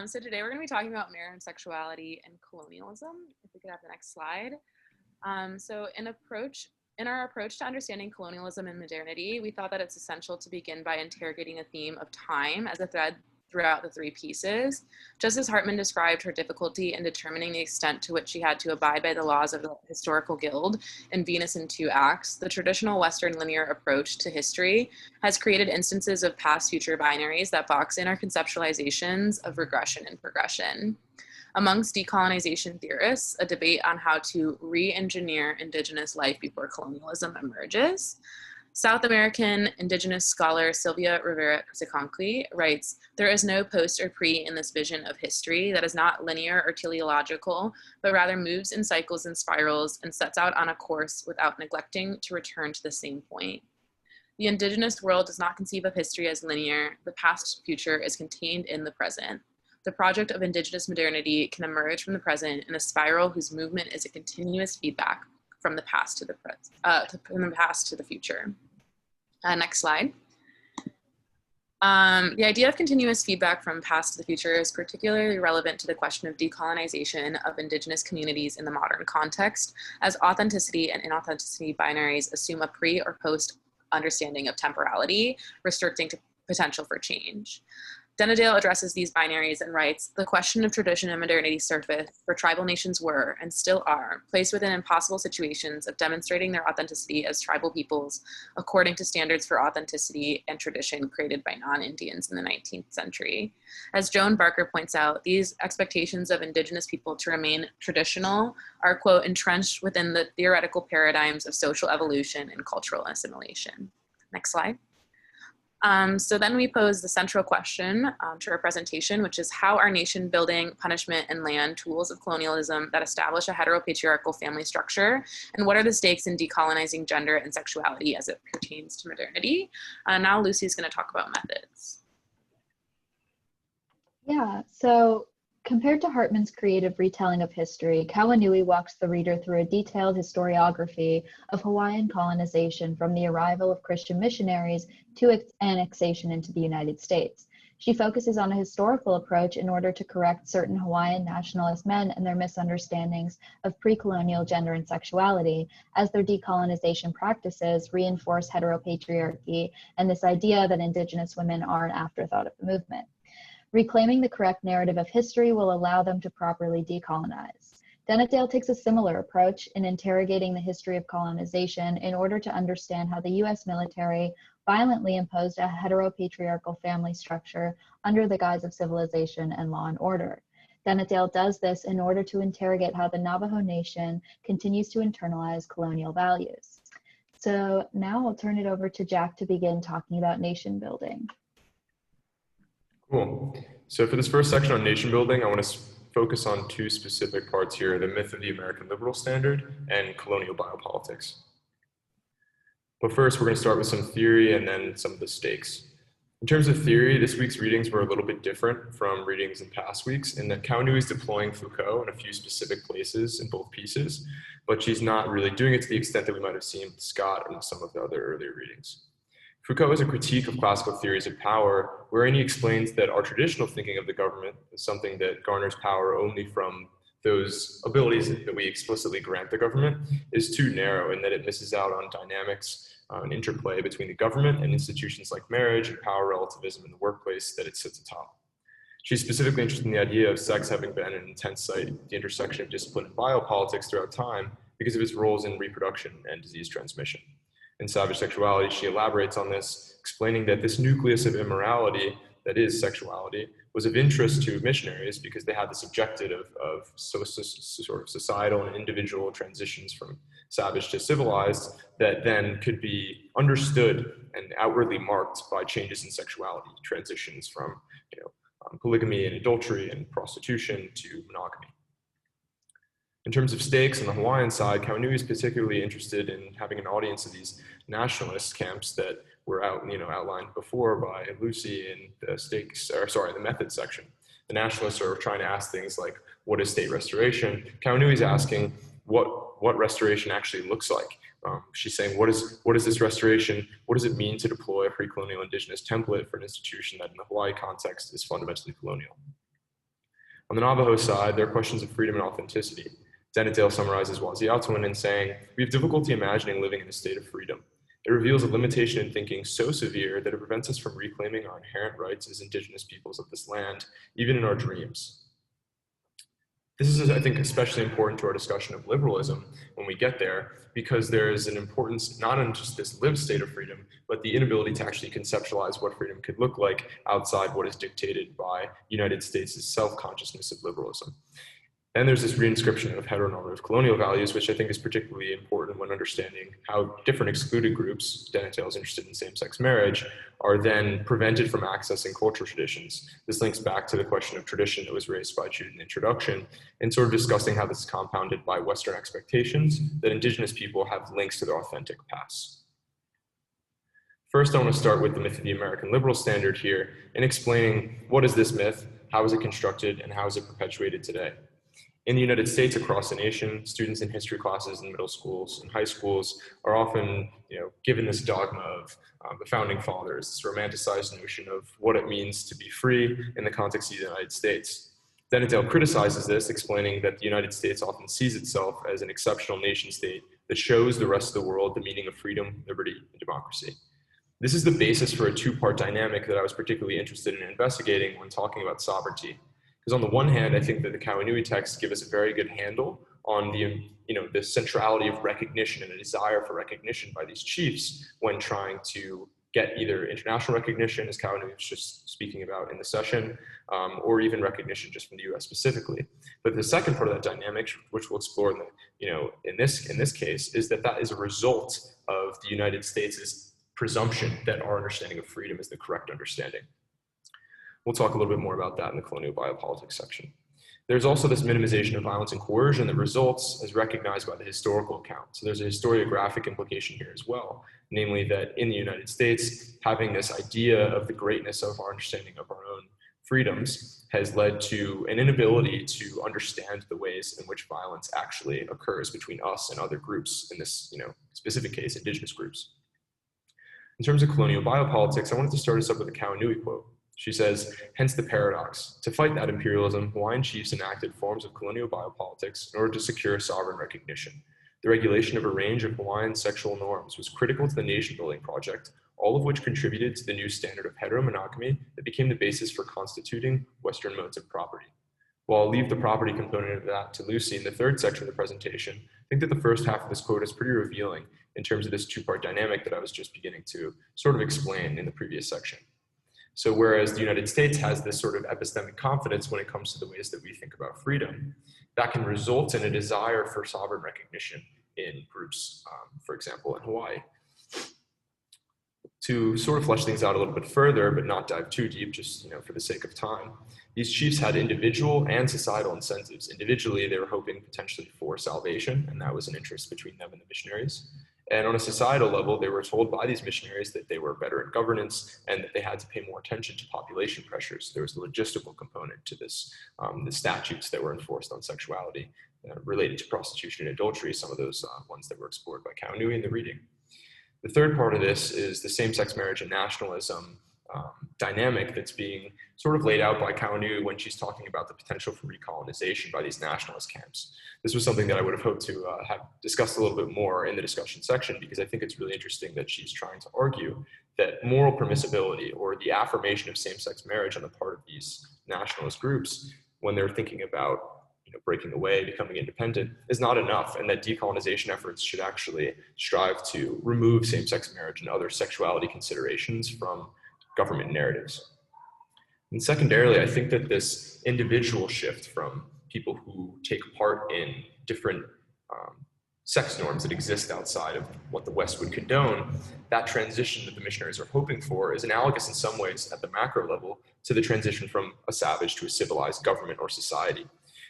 So today we're going to be talking about marriage, sexuality, and colonialism. If we could have the next slide. In our approach to understanding colonialism and modernity, we thought that it's essential to begin by interrogating a theme of time as a thread throughout the three pieces. Just as Hartman described her difficulty in determining the extent to which she had to abide by the laws of the historical guild in Venus in Two Acts, the traditional Western linear approach to history has created instances of past-future binaries that box in our conceptualizations of regression and progression. Amongst decolonization theorists, a debate on how to re-engineer indigenous life before colonialism emerges. South American indigenous scholar Sylvia Rivera-Siconqui writes, "There is no post or pre in this vision of history that is not linear or teleological, but rather moves in cycles and spirals and sets out on a course without neglecting to return to the same point. The indigenous world does not conceive of history as linear. The past future is contained in the present. The project of indigenous modernity can emerge from the present in a spiral whose movement is a continuous feedback from the past to the future." Next slide. The idea of continuous feedback from past to the future is particularly relevant to the question of decolonization of indigenous communities in the modern context, as authenticity and inauthenticity binaries assume a pre or post understanding of temporality, restricting to potential for change. Denetdale addresses these binaries and writes, "The question of tradition and modernity surfaced where tribal nations were, and still are, placed within impossible situations of demonstrating their authenticity as tribal peoples according to standards for authenticity and tradition created by non-Indians in the 19th century. As Joan Barker points out, these expectations of indigenous people to remain traditional are, quote, entrenched within the theoretical paradigms of social evolution and cultural assimilation." Next slide. So then we pose the central question to our presentation, which is how are nation building, punishment, and land tools of colonialism that establish a heteropatriarchal family structure? And what are the stakes in decolonizing gender and sexuality as it pertains to modernity? Now Lucy's going to talk about methods. Yeah, so compared to Hartman's creative retelling of history, Kauanui walks the reader through a detailed historiography of Hawaiian colonization from the arrival of Christian missionaries to its annexation into the United States. She focuses on a historical approach in order to correct certain Hawaiian nationalist men and their misunderstandings of pre-colonial gender and sexuality, as their decolonization practices reinforce heteropatriarchy and this idea that indigenous women are an afterthought of the movement. Reclaiming the correct narrative of history will allow them to properly decolonize. Denetdale takes a similar approach in interrogating the history of colonization in order to understand how the US military violently imposed a heteropatriarchal family structure under the guise of civilization and law and order. Denetdale does this in order to interrogate how the Navajo Nation continues to internalize colonial values. So now I'll turn it over to Jack to begin talking about nation building. Cool. So for this first section on nation building, I want to focus on two specific parts here: the myth of the American liberal standard and colonial biopolitics. But first, we're going to start with some theory and then some of the stakes. In terms of theory, this week's readings were a little bit different from readings in past weeks in that Kauanui is deploying Foucault in a few specific places in both pieces, but she's not really doing it to the extent that we might have seen with Scott and some of the other earlier readings. Foucault is a critique of classical theories of power, wherein he explains that our traditional thinking of the government is something that garners power only from those abilities that we explicitly grant the government is too narrow, and that it misses out on dynamics and interplay between the government and institutions like marriage and power relativism in the workplace that it sits atop. She's specifically interested in the idea of sex having been an intense site at the intersection of discipline and biopolitics throughout time because of its roles in reproduction and disease transmission. In Savage Sexuality, she elaborates on this, explaining that this nucleus of immorality, that is sexuality, was of interest to missionaries because they had this objective of sort of societal and individual transitions from savage to civilized that then could be understood and outwardly marked by changes in sexuality, transitions from polygamy and adultery and prostitution to monogamy. In terms of stakes on the Hawaiian side, Kauanui is particularly interested in having an audience of these nationalist camps that were outlined before by Lucy in the method section. The nationalists are trying to ask things like, what is state restoration? Kauanui is asking what restoration actually looks like. She's saying, what is this restoration? What does it mean to deploy a pre-colonial indigenous template for an institution that in the Hawaii context is fundamentally colonial? On the Navajo side, there are questions of freedom and authenticity. Denetdale summarizes Waziatowin in saying, we have difficulty imagining living in a state of freedom. It reveals a limitation in thinking so severe that it prevents us from reclaiming our inherent rights as indigenous peoples of this land, even in our dreams. This is, I think, especially important to our discussion of liberalism when we get there, because there is an importance not in just this lived state of freedom, but the inability to actually conceptualize what freedom could look like outside what is dictated by United States' self-consciousness of liberalism. And there's this reinscription of heteronormative colonial values, which I think is particularly important when understanding how different excluded groups, Denetdale is interested in same-sex marriage, are then prevented from accessing cultural traditions. This links back to the question of tradition that was raised by Jude in the introduction, and sort of discussing how this is compounded by Western expectations that indigenous people have links to their authentic past. First, I want to start with the myth of the American liberal standard here and explaining what is this myth, how is it constructed, and how is it perpetuated today. In the United States, across the nation, students in history classes in middle schools and high schools are often, given this dogma of the founding fathers, this romanticized notion of what it means to be free in the context of the United States. Denetdale criticizes this, explaining that the United States often sees itself as an exceptional nation state that shows the rest of the world the meaning of freedom, liberty, and democracy. This is the basis for a two-part dynamic that I was particularly interested in investigating when talking about sovereignty. Because on the one hand, I think that the Kauanui texts give us a very good handle on the centrality of recognition and a desire for recognition by these chiefs when trying to get either international recognition, as Kauanui was just speaking about in the session, or even recognition just from the U.S. specifically. But the second part of that dynamic, which we'll explore in this case, is that is a result of the United States' presumption that our understanding of freedom is the correct understanding. We'll talk a little bit more about that in the colonial biopolitics section. There's also this minimization of violence and coercion that results as recognized by the historical account. So there's a historiographic implication here as well, namely that in the United States, having this idea of the greatness of our understanding of our own freedoms has led to an inability to understand the ways in which violence actually occurs between us and other groups, in this specific case, indigenous groups. In terms of colonial biopolitics, I wanted to start us up with a Kauanui quote. She says, hence the paradox. To fight that imperialism, Hawaiian chiefs enacted forms of colonial biopolitics in order to secure sovereign recognition. The regulation of a range of Hawaiian sexual norms was critical to the nation-building project, all of which contributed to the new standard of heteromonogamy that became the basis for constituting Western modes of property. While I'll leave the property component of that to Lucy in the third section of the presentation, I think that the first half of this quote is pretty revealing in terms of this two-part dynamic that I was just beginning to sort of explain in the previous section. So whereas the United States has this sort of epistemic confidence when it comes to the ways that we think about freedom, that can result in a desire for sovereign recognition in groups, for example, in Hawaii. To sort of flesh things out a little bit further, but not dive too deep, just for the sake of time, these chiefs had individual and societal incentives. Individually, they were hoping potentially for salvation, and that was an interest between them and the missionaries. And on a societal level, they were told by these missionaries that they were better in governance and that they had to pay more attention to population pressures. There was a logistical component to this, the statutes that were enforced on sexuality related to prostitution and adultery, some of those ones that were explored by Kauanui in the reading. The third part of this is the same-sex marriage and nationalism dynamic that's being sort of laid out by Kauanui when she's talking about the potential for recolonization by these nationalist camps. This was something that I would have hoped to have discussed a little bit more in the discussion section, because I think it's really interesting that she's trying to argue that moral permissibility or the affirmation of same-sex marriage on the part of these nationalist groups when they're thinking about breaking away, becoming independent, is not enough, and that decolonization efforts should actually strive to remove same-sex marriage and other sexuality considerations from government narratives. And secondarily, I think that this individual shift from people who take part in different sex norms that exist outside of what the West would condone, that transition that the missionaries are hoping for is analogous in some ways at the macro level to the transition from a savage to a civilized government or society.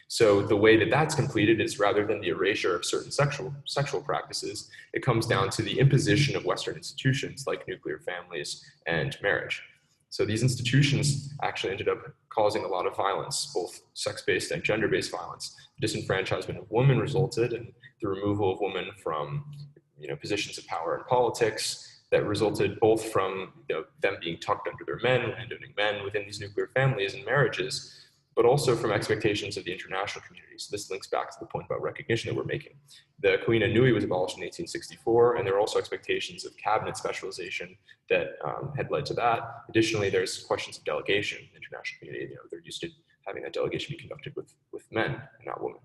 So the way that that's completed is, rather than the erasure of certain sexual practices, it comes down to the imposition of Western institutions like nuclear families and marriage. So these institutions actually ended up causing a lot of violence, both sex-based and gender-based violence. Disenfranchisement of women resulted in the removal of women from positions of power in politics that resulted both from them being tucked under their men, landowning men within these nuclear families and marriages, but also from expectations of the international community. So this links back to the point about recognition that we're making. The Kauanui was abolished in 1864, and there were also expectations of cabinet specialization that had led to that. Additionally, there's questions of delegation in the international community. They're used to having that delegation be conducted with men and not women.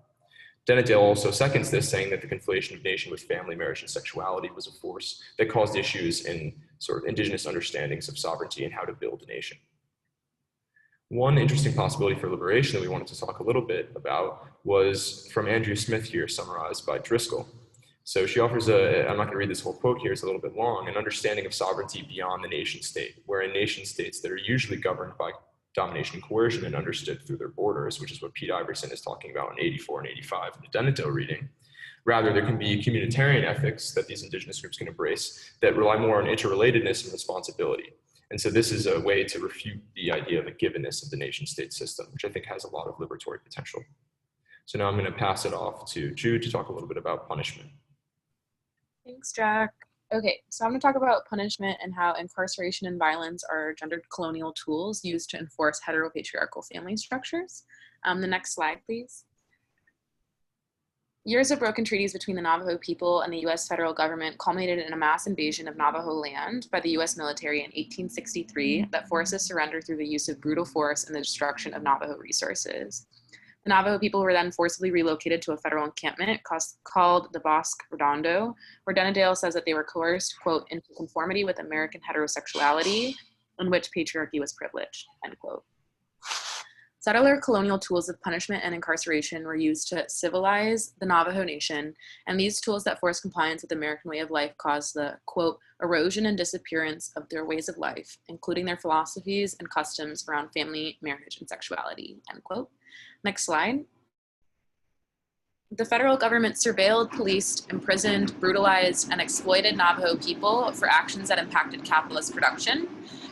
Denetdale also seconds this, saying that the conflation of nation with family, marriage, and sexuality was a force that caused issues in sort of indigenous understandings of sovereignty and how to build a nation. One interesting possibility for liberation that we wanted to talk a little bit about was from Andrew Smith here, summarized by Driscoll. So she offers I'm not going to read this whole quote here, it's a little bit long, an understanding of sovereignty beyond the nation state, wherein nation states that are usually governed by domination and coercion and understood through their borders, which is what Pete Iverson is talking about in 84 and 85 in the Denetdale reading. Rather, there can be communitarian ethics that these indigenous groups can embrace that rely more on interrelatedness and responsibility. And so this is a way to refute the idea of the givenness of the nation state system, which I think has a lot of liberatory potential. So now I'm going to pass it off to Jude to talk a little bit about punishment. Thanks, Jack. Okay, so I'm going to talk about punishment and how incarceration and violence are gendered colonial tools used to enforce heteropatriarchal family structures. The next slide, please. Years of broken treaties between the Navajo people and the US federal government culminated in a mass invasion of Navajo land by the US military in 1863 that forces surrender through the use of brutal force and the destruction of Navajo resources. The Navajo people were then forcibly relocated to a federal encampment called the Bosque Redondo, where Denetdale says that they were coerced, quote, into conformity with American heterosexuality, in which patriarchy was privileged, end quote. Settler-colonial tools of punishment and incarceration were used to civilize the Navajo Nation, and these tools that forced compliance with the American way of life caused the, quote, erosion and disappearance of their ways of life, including their philosophies and customs around family, marriage, and sexuality, end quote. Next slide. The federal government surveilled, policed, imprisoned, brutalized, and exploited Navajo people for actions that impacted capitalist production.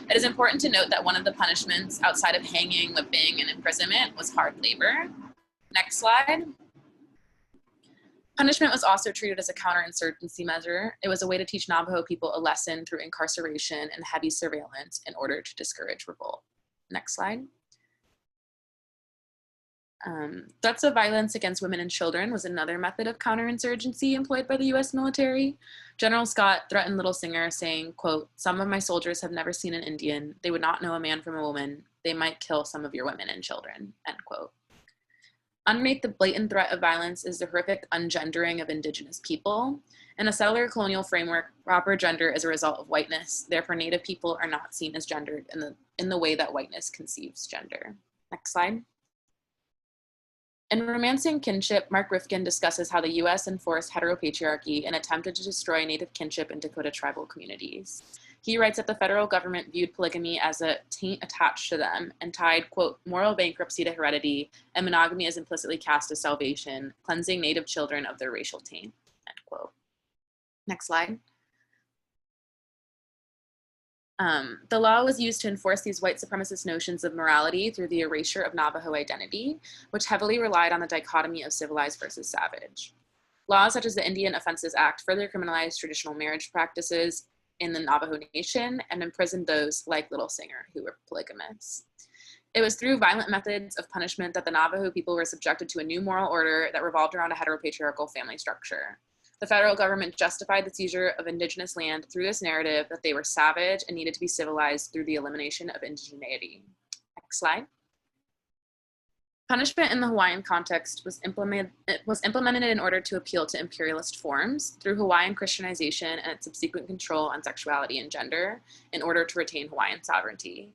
It is important to note that one of the punishments outside of hanging, whipping, and imprisonment was hard labor. Next slide. Punishment was also treated as a counterinsurgency measure. It was a way to teach Navajo people a lesson through incarceration and heavy surveillance in order to discourage revolt. Next slide. Threats of violence against women and children was another method of counterinsurgency employed by the US military. General Scott threatened Little Singer, saying, quote, some of my soldiers have never seen an Indian. They would not know a man from a woman. They might kill some of your women and children, end quote. Underneath the blatant threat of violence is the horrific ungendering of indigenous people. In a settler colonial framework, proper gender is a result of whiteness. Therefore, Native people are not seen as gendered in the way that whiteness conceives gender. Next slide. In Romancing Kinship, Mark Rifkin discusses how the US enforced heteropatriarchy and attempted to destroy Native kinship in Dakota tribal communities. He writes that the federal government viewed polygamy as a taint attached to them and tied, quote, moral bankruptcy to heredity, and monogamy is implicitly cast as salvation, cleansing Native children of their racial taint, end quote. Next slide. The law was used to enforce these white supremacist notions of morality through the erasure of Navajo identity, which heavily relied on the dichotomy of civilized versus savage. Laws such as the Indian Offenses Act further criminalized traditional marriage practices in the Navajo Nation and imprisoned those like Little Singer who were polygamous. It was through violent methods of punishment that the Navajo people were subjected to a new moral order that revolved around a heteropatriarchal family structure. The federal government justified the seizure of indigenous land through this narrative that they were savage and needed to be civilized through the elimination of indigeneity. Next slide. Punishment in the Hawaiian context was implemented in order to appeal to imperialist forms through Hawaiian Christianization and its subsequent control on sexuality and gender in order to retain Hawaiian sovereignty.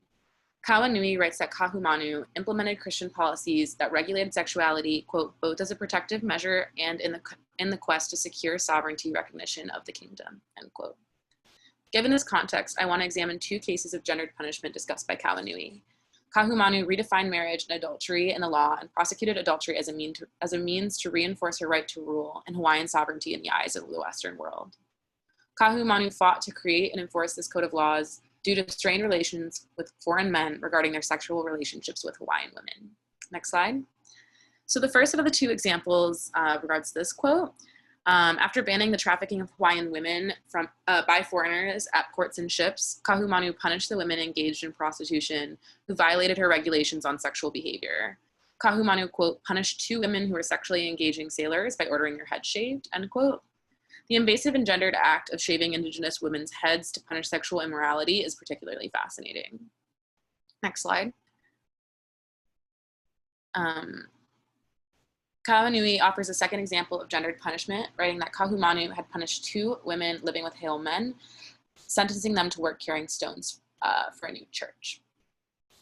Kauanui writes that Kahumanu implemented Christian policies that regulated sexuality, quote, both as a protective measure and in the quest to secure sovereignty recognition of the kingdom, end quote. Given this context, I want to examine two cases of gendered punishment discussed by Kauanui. Kahumanu redefined marriage and adultery in the law and prosecuted adultery as a means to reinforce her right to rule and Hawaiian sovereignty in the eyes of the Western world. Kahumanu fought to create and enforce this code of laws due to strained relations with foreign men regarding their sexual relationships with Hawaiian women. Next slide. So the first of the two examples regards this quote. After banning the trafficking of Hawaiian women by foreigners at ports and ships, Kahumanu punished the women engaged in prostitution who violated her regulations on sexual behavior. Kahumanu, quote, punished 2 women who were sexually engaging sailors by ordering their heads shaved, end quote. The invasive and gendered act of shaving indigenous women's heads to punish sexual immorality is particularly fascinating. Next slide. Kauanui offers a second example of gendered punishment, writing that Kahumanu had punished 2 women living with Hale men, sentencing them to work carrying stones for a new church.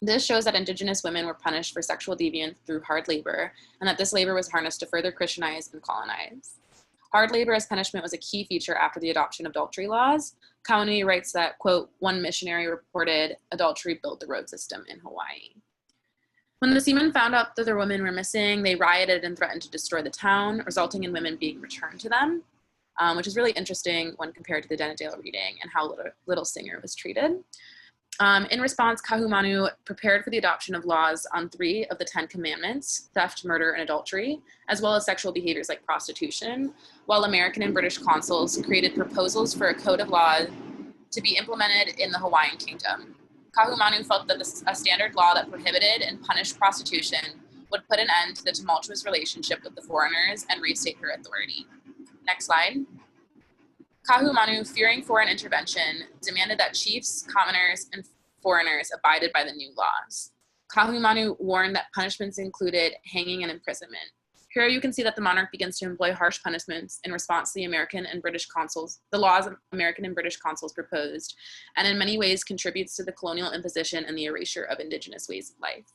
This shows that indigenous women were punished for sexual deviance through hard labor, and that this labor was harnessed to further Christianize and colonize. Hard labor as punishment was a key feature after the adoption of adultery laws. Kauanui writes that, quote, one missionary reported adultery built the road system in Hawaii. When the seamen found out that their women were missing, they rioted and threatened to destroy the town, resulting in women being returned to them, which is really interesting when compared to the Denetdale reading and how Little Singer was treated. In response, Kahumanu prepared for the adoption of laws on 3 of the 10 commandments, theft, murder, and adultery, as well as sexual behaviors like prostitution, while American and British consuls created proposals for a code of law to be implemented in the Hawaiian Kingdom. Kahumanu felt that a standard law that prohibited and punished prostitution would put an end to the tumultuous relationship with the foreigners and restate her authority. Next slide. Kahumanu, fearing foreign intervention, demanded that chiefs, commoners, and foreigners abided by the new laws. Kahumanu warned that punishments included hanging and imprisonment. Here you can see that the monarch begins to employ harsh punishments in response to the laws American and British consuls proposed, and in many ways contributes to the colonial imposition and the erasure of indigenous ways of life,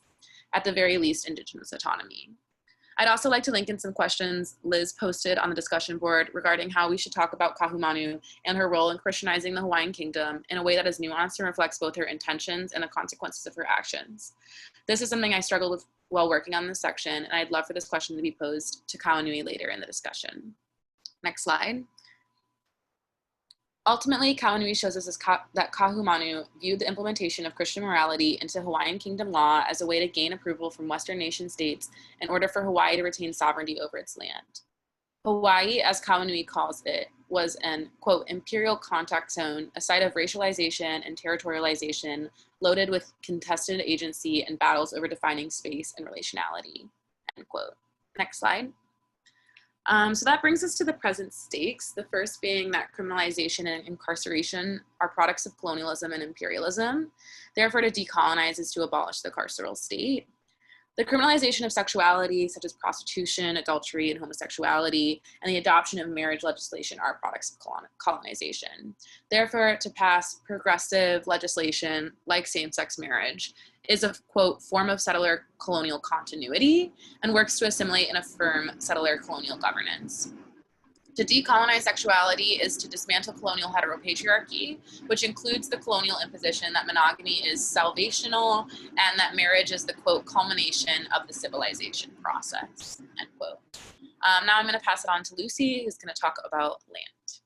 at the very least indigenous autonomy. I'd also like to link in some questions Liz posted on the discussion board regarding how we should talk about Kahumanu and her role in Christianizing the Hawaiian Kingdom in a way that is nuanced and reflects both her intentions and the consequences of her actions. This is something I struggled with while working on this section, and I'd love for this question to be posed to Kauanui later in the discussion. Next slide. Ultimately, Kauanui shows us that Kahumanu viewed the implementation of Christian morality into Hawaiian Kingdom law as a way to gain approval from Western nation states in order for Hawaii to retain sovereignty over its land. Hawaii, as Kauanui calls it, was an, quote, imperial contact zone, a site of racialization and territorialization loaded with contested agency and battles over defining space and relationality, end quote. Next slide. So that brings us to the present stakes, the first being that criminalization and incarceration are products of colonialism and imperialism. Therefore, to decolonize is to abolish the carceral state. The criminalization of sexuality, such as prostitution, adultery, and homosexuality, and the adoption of marriage legislation are products of colonization. Therefore, to pass progressive legislation like same-sex marriage is a, quote, form of settler-colonial continuity and works to assimilate and affirm settler-colonial governance. To decolonize sexuality is to dismantle colonial heteropatriarchy, which includes the colonial imposition that monogamy is salvational and that marriage is the, quote, culmination of the civilization process, end quote. Now I'm going to pass it on to Lucy, who's going to talk about land.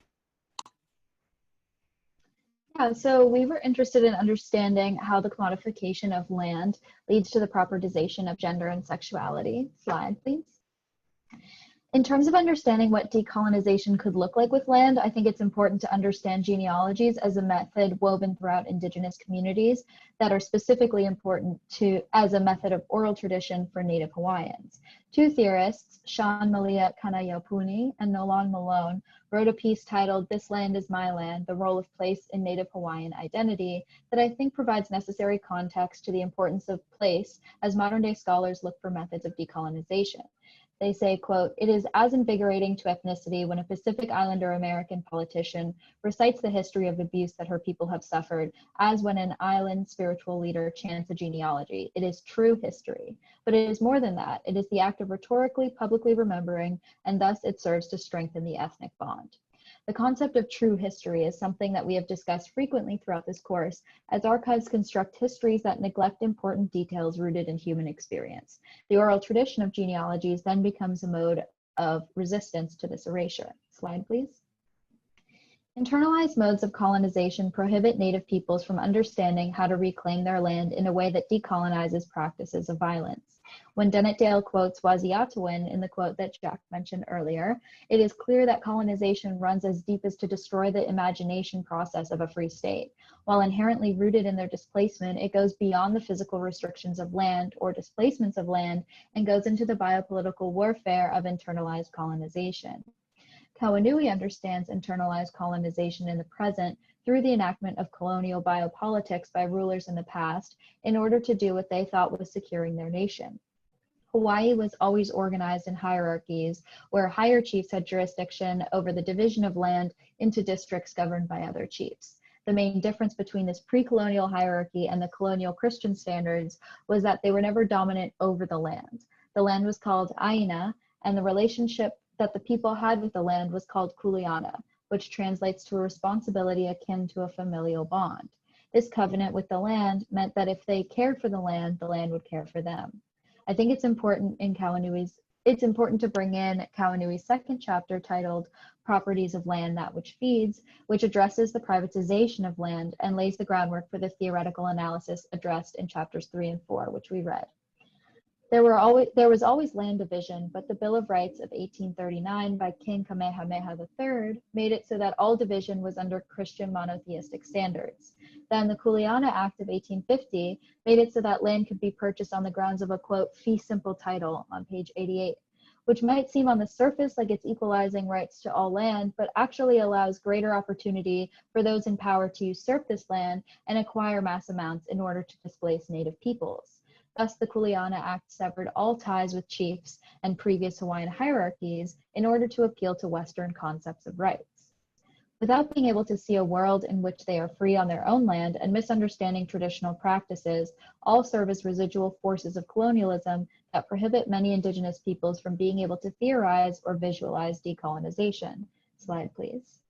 Yeah, so we were interested in understanding how the commodification of land leads to the propertization of gender and sexuality. Slide, please. In terms of understanding what decolonization could look like with land, I think it's important to understand genealogies as a method woven throughout indigenous communities that are specifically important as a method of oral tradition for Native Hawaiians. 2 theorists, Sean Malia Kanayopuni and Nolan Malone, wrote a piece titled "This Land is My Land, the Role of Place in Native Hawaiian Identity" that I think provides necessary context to the importance of place as modern-day scholars look for methods of decolonization. They say, quote, "It is as invigorating to ethnicity when a Pacific Islander American politician recites the history of abuse that her people have suffered as when an island spiritual leader chants a genealogy. It is true history. But it is more than that. It is the act of rhetorically, publicly remembering, and thus it serves to strengthen the ethnic bond." The concept of true history is something that we have discussed frequently throughout this course, as archives construct histories that neglect important details rooted in human experience. The oral tradition of genealogies then becomes a mode of resistance to this erasure. Slide, please. Internalized modes of colonization prohibit Native peoples from understanding how to reclaim their land in a way that decolonizes practices of violence. When Denetdale quotes Waziatawin in the quote that Jack mentioned earlier, it is clear that colonization runs as deep as to destroy the imagination process of a free state. While inherently rooted in their displacement, it goes beyond the physical restrictions of land or displacements of land and goes into the biopolitical warfare of internalized colonization. Kauanui understands internalized colonization in the present through the enactment of colonial biopolitics by rulers in the past in order to do what they thought was securing their nation. Hawaii was always organized in hierarchies where higher chiefs had jurisdiction over the division of land into districts governed by other chiefs. The main difference between this pre-colonial hierarchy and the colonial Christian standards was that they were never dominant over the land. The land was called Aina, and the relationship that the people had with the land was called kuleana, which translates to a responsibility akin to a familial bond. This covenant with the land meant that if they cared for the land would care for them. I think it's important to bring in Kauanui's second chapter titled Properties of Land, That Which Feeds, which addresses the privatization of land and lays the groundwork for the theoretical analysis addressed in chapters 3 and 4, which we read. There was always land division, but the Bill of Rights of 1839 by King Kamehameha III made it so that all division was under Christian monotheistic standards. Then the Kuleana Act of 1850 made it so that land could be purchased on the grounds of a, quote, fee simple title on page 88, which might seem on the surface like it's equalizing rights to all land, but actually allows greater opportunity for those in power to usurp this land and acquire mass amounts in order to displace Native peoples. Thus, the Kuleana Act severed all ties with chiefs and previous Hawaiian hierarchies in order to appeal to Western concepts of rights. Without being able to see a world in which they are free on their own land and misunderstanding traditional practices, all serve as residual forces of colonialism that prohibit many indigenous peoples from being able to theorize or visualize decolonization. Slide, please.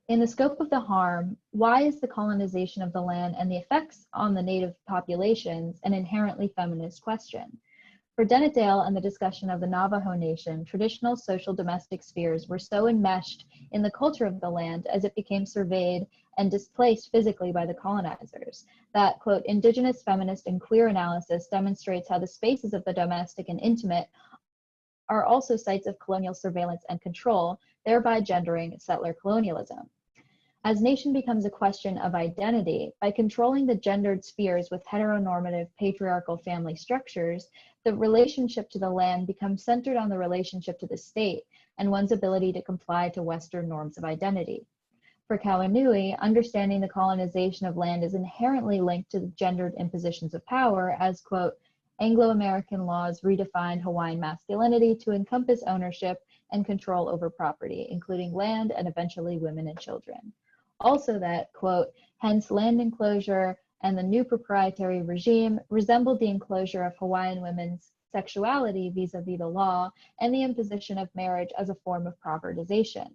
In the scope of the harm, why is the colonization of the land and the effects on the Native populations an inherently feminist question? For Denetdale and the discussion of the Navajo Nation, traditional social domestic spheres were so enmeshed in the culture of the land as it became surveyed and displaced physically by the colonizers that, quote, indigenous feminist and queer analysis demonstrates how the spaces of the domestic and intimate are also sites of colonial surveillance and control, thereby gendering settler colonialism. As nation becomes a question of identity, by controlling the gendered spheres with heteronormative patriarchal family structures, the relationship to the land becomes centered on the relationship to the state and one's ability to comply to Western norms of identity. For Kauanui, understanding the colonization of land is inherently linked to the gendered impositions of power as, quote, Anglo-American laws redefined Hawaiian masculinity to encompass ownership and control over property, including land and eventually women and children. Also that, quote, hence land enclosure and the new proprietary regime resembled the enclosure of Hawaiian women's sexuality vis-a-vis the law and the imposition of marriage as a form of propertization.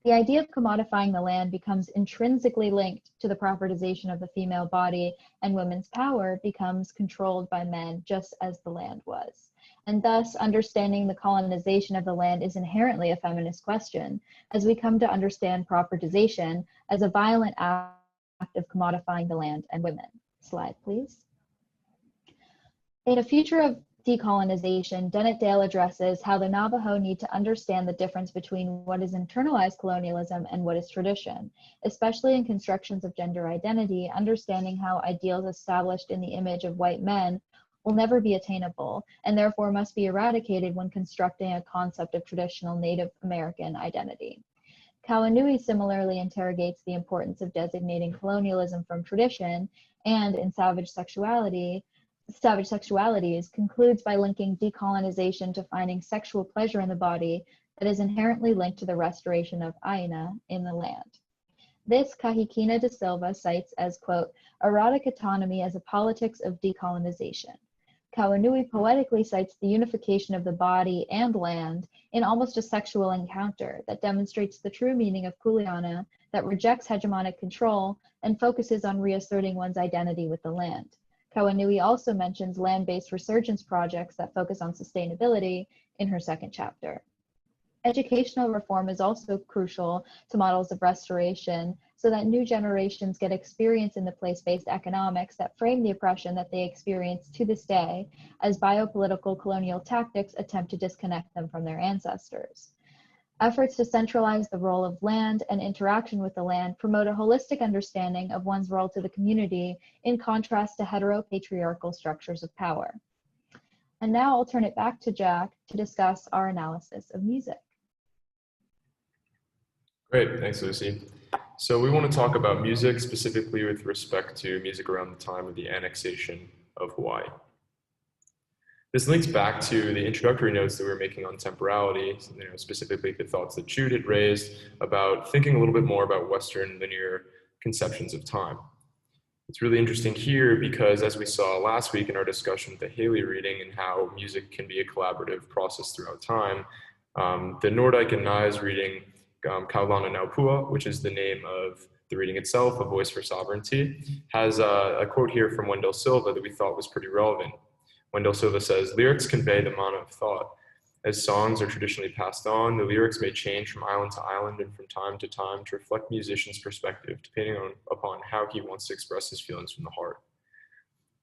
The idea of commodifying the land becomes intrinsically linked to the propertization of the female body, and women's power becomes controlled by men just as the land was. And thus, understanding the colonization of the land is inherently a feminist question, as we come to understand propertization as a violent act of commodifying the land and women. Slide, please. In A Future of Decolonization, Denetdale addresses how the Navajo need to understand the difference between what is internalized colonialism and what is tradition, especially in constructions of gender identity, understanding how ideals established in the image of white men will never be attainable, and therefore must be eradicated when constructing a concept of traditional Native American identity. Kauanui similarly interrogates the importance of designating colonialism from tradition, and in Savage Sexualities concludes by linking decolonization to finding sexual pleasure in the body that is inherently linked to the restoration of Aina in the land. This Kahikina de Silva cites as, quote, erotic autonomy as a politics of decolonization. Kauanui poetically cites the unification of the body and land in almost a sexual encounter that demonstrates the true meaning of kuleana that rejects hegemonic control and focuses on reasserting one's identity with the land. Kauanui also mentions land-based resurgence projects that focus on sustainability in her second chapter. Educational reform is also crucial to models of restoration so that new generations get experience in the place-based economics that frame the oppression that they experience to this day as biopolitical colonial tactics attempt to disconnect them from their ancestors. Efforts to centralize the role of land and interaction with the land promote a holistic understanding of one's role to the community in contrast to heteropatriarchal structures of power. And now I'll turn it back to Jack to discuss our analysis of music. Great, thanks, Lucy. So we want to talk about music, specifically with respect to music around the time of the annexation of Hawaii. This links back to the introductory notes that we were making on temporality, specifically the thoughts that Jude had raised about thinking a little bit more about Western linear conceptions of time. It's really interesting here because, as we saw last week in our discussion with the Haley reading and how music can be a collaborative process throughout time, the Nordyke and Nye's reading, Kaulana Naupua, which is the name of the reading itself, A Voice for Sovereignty, has a quote here from Wendell Silva that we thought was pretty relevant. Wendell Silva says, "Lyrics convey the mana of thought. As songs are traditionally passed on, the lyrics may change from island to island and from time to time to reflect musician's perspective, depending upon how he wants to express his feelings from the heart."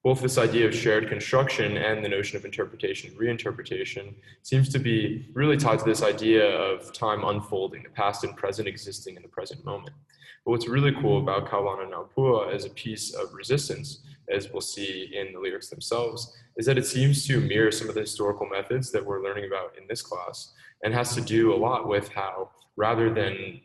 Both this idea of shared construction and the notion of interpretation and reinterpretation seems to be really tied to this idea of time unfolding, the past and present existing in the present moment. But what's really cool about Kaulana Naupua as a piece of resistance, as we'll see in the lyrics themselves, is that it seems to mirror some of the historical methods that we're learning about in this class, and has to do a lot with how, rather than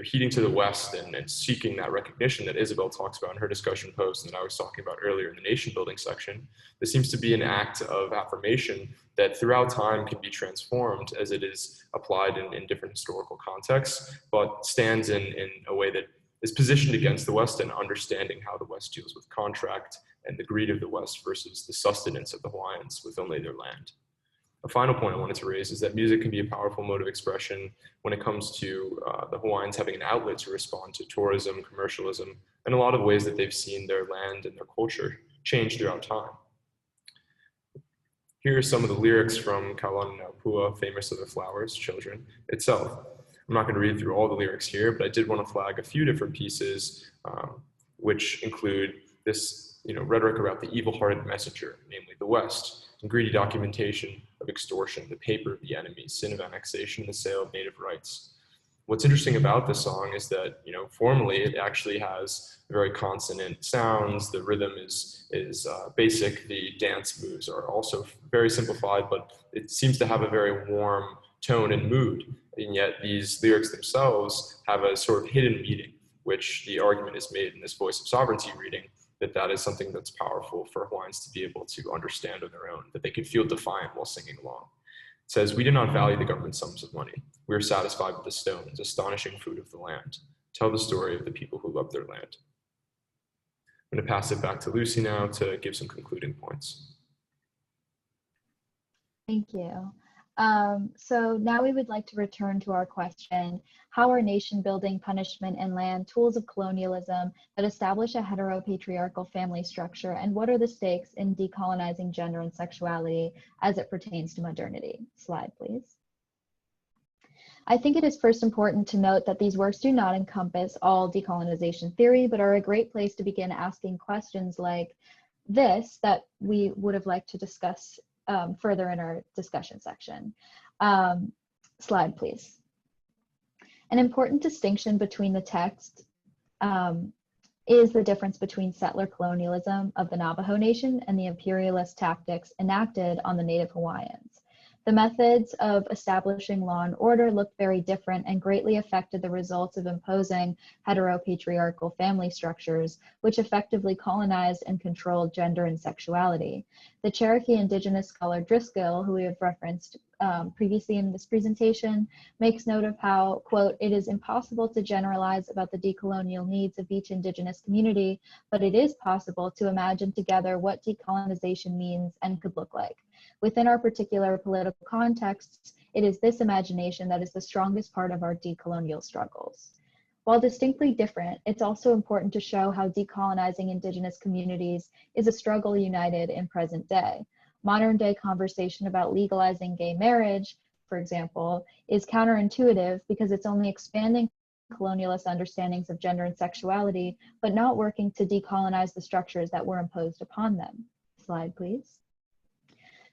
heeding to the West and seeking that recognition that Isabel talks about in her discussion post and that I was talking about earlier in the nation building section, this seems to be an act of affirmation that throughout time can be transformed as it is applied in different historical contexts, but stands in a way that is positioned against the West and understanding how the West deals with contract and the greed of the West versus the sustenance of the Hawaiians with only their land. A final point I wanted to raise is that music can be a powerful mode of expression when it comes to the Hawaiians having an outlet to respond to tourism, commercialism, and a lot of ways that they've seen their land and their culture change throughout time. Here are some of the lyrics from Kaulana Naupua, Famous Are the Flowers, Children, itself. I'm not going to read through all the lyrics here, but I did want to flag a few different pieces, which include this rhetoric about the evil-hearted messenger, namely the West, and greedy documentation of extortion, the paper of the enemy, sin of annexation, the sale of native rights. What's interesting about this song is that, formally it actually has very consonant sounds, the rhythm is basic, the dance moves are also very simplified, but it seems to have a very warm tone and mood, and yet these lyrics themselves have a sort of hidden meaning, which the argument is made in this Voice of Sovereignty reading, that is something that's powerful for Hawaiians to be able to understand on their own, that they can feel defiant while singing along. It says, "We do not value the government sums of money. We are satisfied with the stones, astonishing food of the land. Tell the story of the people who love their land." I'm going to pass it back to Lucy now to give some concluding points. Thank you. So now we would like to return to our question: how are nation building, punishment, and land tools of colonialism that establish a heteropatriarchal family structure, and what are the stakes in decolonizing gender and sexuality as it pertains to modernity? Slide, please. I think it is first important to note that these works do not encompass all decolonization theory, but are a great place to begin asking questions like this that we would have liked to discuss further in our discussion section. Slide, please. An important distinction between the text is the difference between settler colonialism of the Navajo Nation and the imperialist tactics enacted on the Native Hawaiians. The methods of establishing law and order looked very different and greatly affected the results of imposing heteropatriarchal family structures, which effectively colonized and controlled gender and sexuality. The Cherokee indigenous scholar Driscoll, who we have referenced previously in this presentation, makes note of how, quote, "It is impossible to generalize about the decolonial needs of each indigenous community, but it is possible to imagine together what decolonization means and could look like. Within our particular political contexts, it is this imagination that is the strongest part of our decolonial struggles." While distinctly different, it's also important to show how decolonizing indigenous communities is a struggle united in present day. Modern day conversation about legalizing gay marriage for example, is counterintuitive because it's only expanding colonialist understandings of gender and sexuality, but not working to decolonize the structures that were imposed upon them. Slide, please.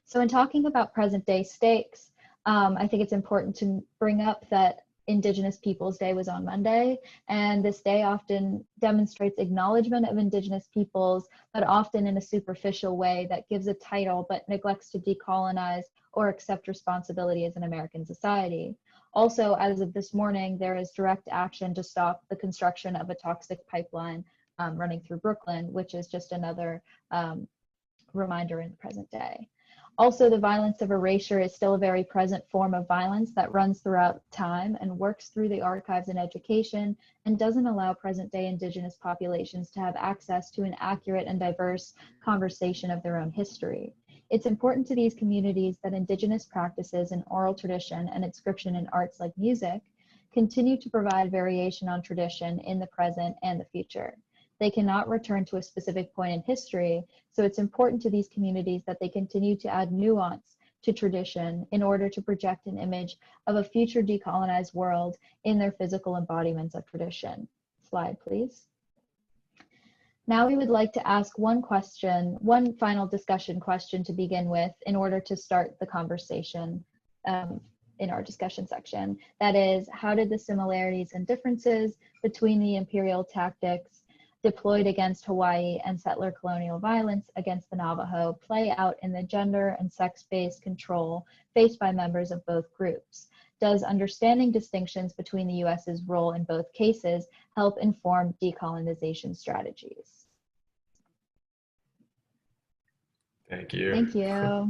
So in talking about present day stakes, I think it's important to bring up that Indigenous Peoples Day was on Monday, and this day often demonstrates acknowledgement of Indigenous peoples, but often in a superficial way that gives a title but neglects to decolonize or accept responsibility as an American society. Also, as of this morning, there is direct action to stop the construction of a toxic pipeline running through Brooklyn, which is just another reminder in the present day. Also, the violence of erasure is still a very present form of violence that runs throughout time and works through the archives and education and doesn't allow present-day Indigenous populations to have access to an accurate and diverse conversation of their own history. It's important to these communities that Indigenous practices in oral tradition and inscription in arts like music continue to provide variation on tradition in the present and the future. They cannot return to a specific point in history, so it's important to these communities that they continue to add nuance to tradition in order to project an image of a future decolonized world in their physical embodiments of tradition. Slide, please. Now we would like to ask one final discussion question to begin with in order to start the conversation in our discussion section. That is, how did the similarities and differences between the imperial tactics deployed against Hawaii and settler colonial violence against the Navajo play out in the gender and sex-based control faced by members of both groups? Does understanding distinctions between the US's role in both cases help inform decolonization strategies? Thank you. Thank you.